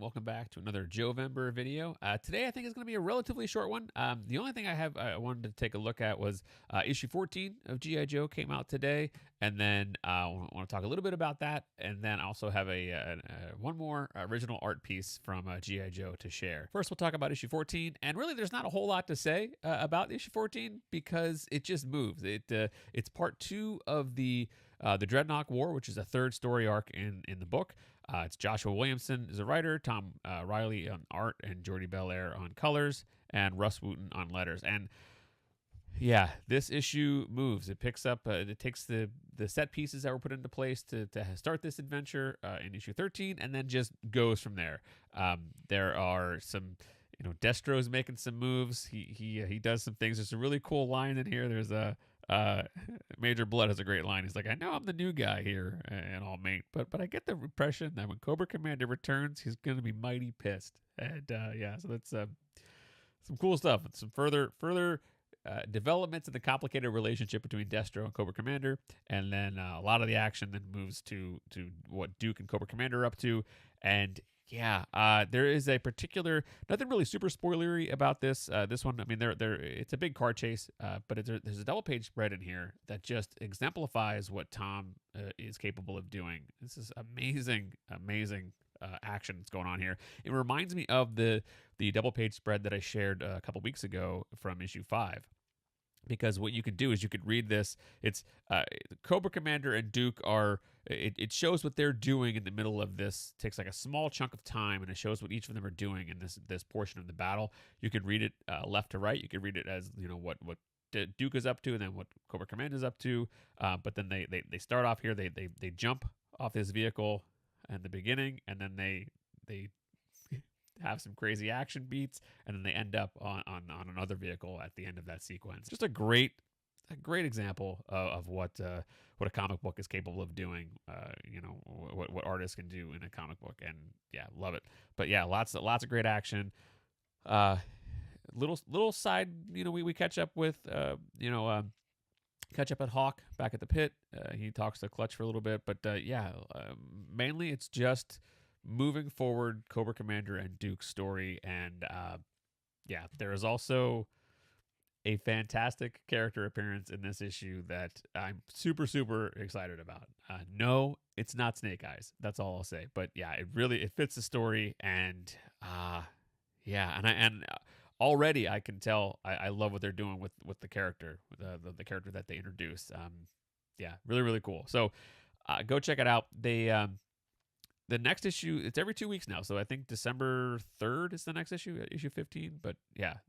Welcome back to another Joevember video. Today I think is going to be a relatively short one. The only thing I wanted to take a look at was issue 14 of G.I. Joe came out today, and then I want to talk a little bit about that, and then also have one more original art piece from G.I. Joe to share. First, we'll talk about issue 14, and really there's not a whole lot to say about issue 14 because it just moves. It's part 2 of the Dreadnought War, which is a third story arc in the book. It's Joshua Williamson is a writer, Tom Reilly on art, and Jordi Belair on colors, and Russ Wooten on letters. And yeah, this issue moves. It picks up, it takes the set pieces that were put into place to start this adventure in issue 13, and then just goes from there. There are some, Destro's making some moves. He does some things. There's a really cool line in here. There's a Major Blood has a great line. He's like, I know I'm the new guy here and all, mate, but I get the impression that when Cobra Commander returns, he's going to be mighty pissed. And so that's some cool stuff. And some further developments in the complicated relationship between Destro and Cobra Commander, and then a lot of the action then moves to what Duke and Cobra Commander are up to. And there is a particular, nothing really super spoilery about this. This one, I mean, it's a big car chase, but there's a double page spread in here that just exemplifies what Tom is capable of doing. This is amazing action that's going on here. It reminds me of the double page spread that I shared a couple weeks ago from issue 5. Because what you could do is you could read this. It's Cobra Commander and Duke are. It shows what they're doing in the middle of this. It takes like a small chunk of time, and it shows what each of them are doing in this portion of the battle. You could read it left to right. You could read it as what Duke is up to, and then what Cobra Commander is up to. But then they start off here. They jump off this vehicle in the beginning, and then they have some crazy action beats, and then they end up on another vehicle at the end of that sequence. Just a great example of what a comic book is capable of doing. What artists can do in a comic book, and love it. But lots of great action. Little side, we catch up with catch up at Hawk back at the pit. He talks to Clutch for a little bit, but mainly it's just moving forward Cobra Commander and Duke's story. And there is also a fantastic character appearance in this issue that I'm super excited about. No, it's not Snake Eyes. That's all I'll say. But it fits the story, and and already I can tell I love what they're doing with the character, the character that they introduced. Really cool. So go check it out. The next issue, it's every 2 weeks now. So I think December 3rd is the next issue 15. But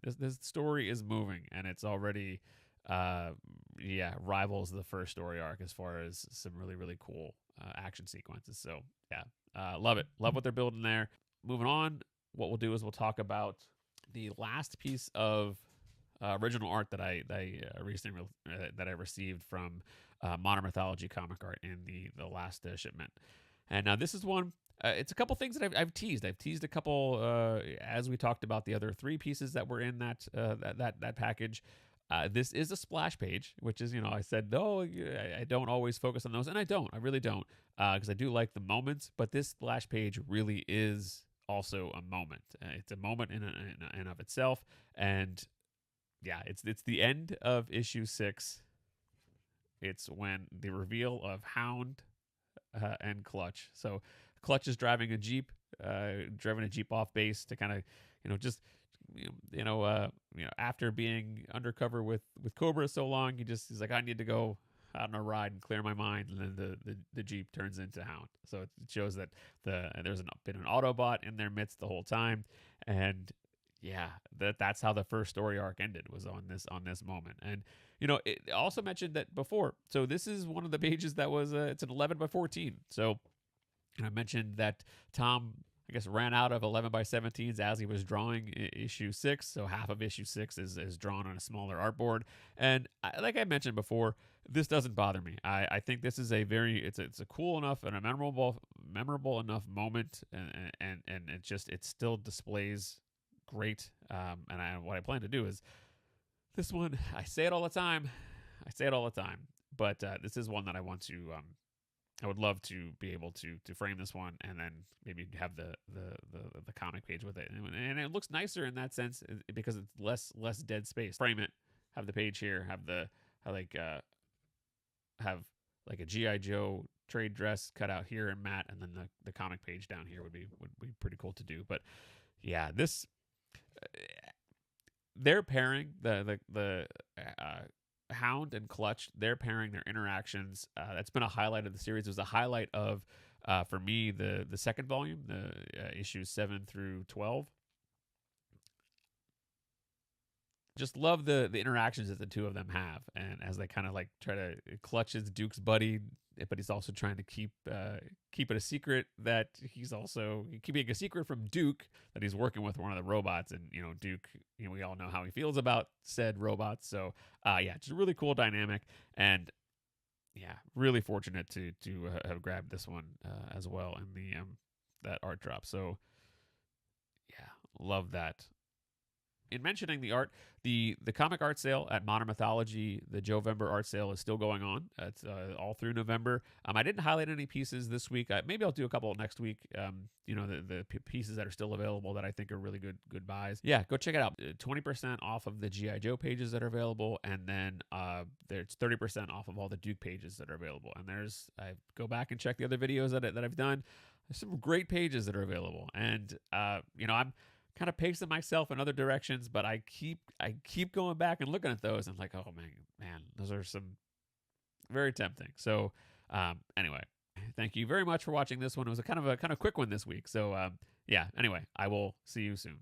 this story is moving, and it's already, rivals the first story arc as far as some really cool action sequences. So love it. Love what they're building there. Moving on, what we'll do is we'll talk about the last piece of original art that I recently received from Modern Mythology Comic Art in the last shipment. And now this is one. It's a couple things that I've teased. I've teased a couple as we talked about the other 3 pieces that were in that package. This is a splash page, which is, I said, no, I don't always focus on those, and I really don't, because I do like the moments. But this splash page really is also a moment. It's a moment in and of itself, and it's the end of issue 6. It's when the reveal of Hound and Clutch. So Clutch is driving a Jeep off base to kind of, after being undercover with Cobra so long, he's like, I need to go out on a ride and clear my mind, and then the Jeep turns into Hound. So it shows that there's been an Autobot in their midst the whole time, and that's how the first story arc ended, was on this moment. And it also mentioned that before. So this is one of the pages that was it's an 11 by 14. So I mentioned that Tom, I guess, ran out of 11 by 17s as he was drawing issue 6. So half of issue 6 is drawn on a smaller artboard. And like I mentioned before, this doesn't bother me. I think this is it's a cool enough and a memorable enough moment, and it still displays great. And what I plan to do is this one. I say it all the time, but this is one that I want to I would love to be able to frame this one and then maybe have the comic page with it, and it looks nicer in that sense because it's less dead space. Frame it, have the page here, have have like a GI Joe trade dress cut out here in matte, and then the comic page down here would be pretty cool to do. But yeah, this they're pairing the Hound and Clutch. They're pairing their interactions. That's been a highlight of the series. It was a highlight of for me the second volume, the issues 7 through 12. Just love the interactions that the two of them have, and as they kind of like try to Clutch is Duke's buddy, but he's also trying to keep it a secret that he's also keeping a secret from Duke that he's working with one of the robots, and Duke, we all know how he feels about said robots. So yeah, just a really cool dynamic, and yeah, really fortunate to have grabbed this one as well in the that art drop. So yeah, love that. In mentioning the art, the comic art sale at Modern Mythology, the Joevember art sale is still going on. It's all through November. I didn't highlight any pieces this week. Maybe I'll do a couple next week. The pieces that are still available that I think are really good buys. Yeah, go check it out. 20% off of the GI Joe pages that are available, and then there's 30% off of all the Duke pages that are available. And I go back and check the other videos that I've done. There's some great pages that are available, and I'm kind of pacing myself in other directions, but I keep going back and looking at those and like, oh man, those are some very tempting. So anyway, thank you very much for watching this one. It was a kind of quick one this week. So yeah, anyway, I will see you soon.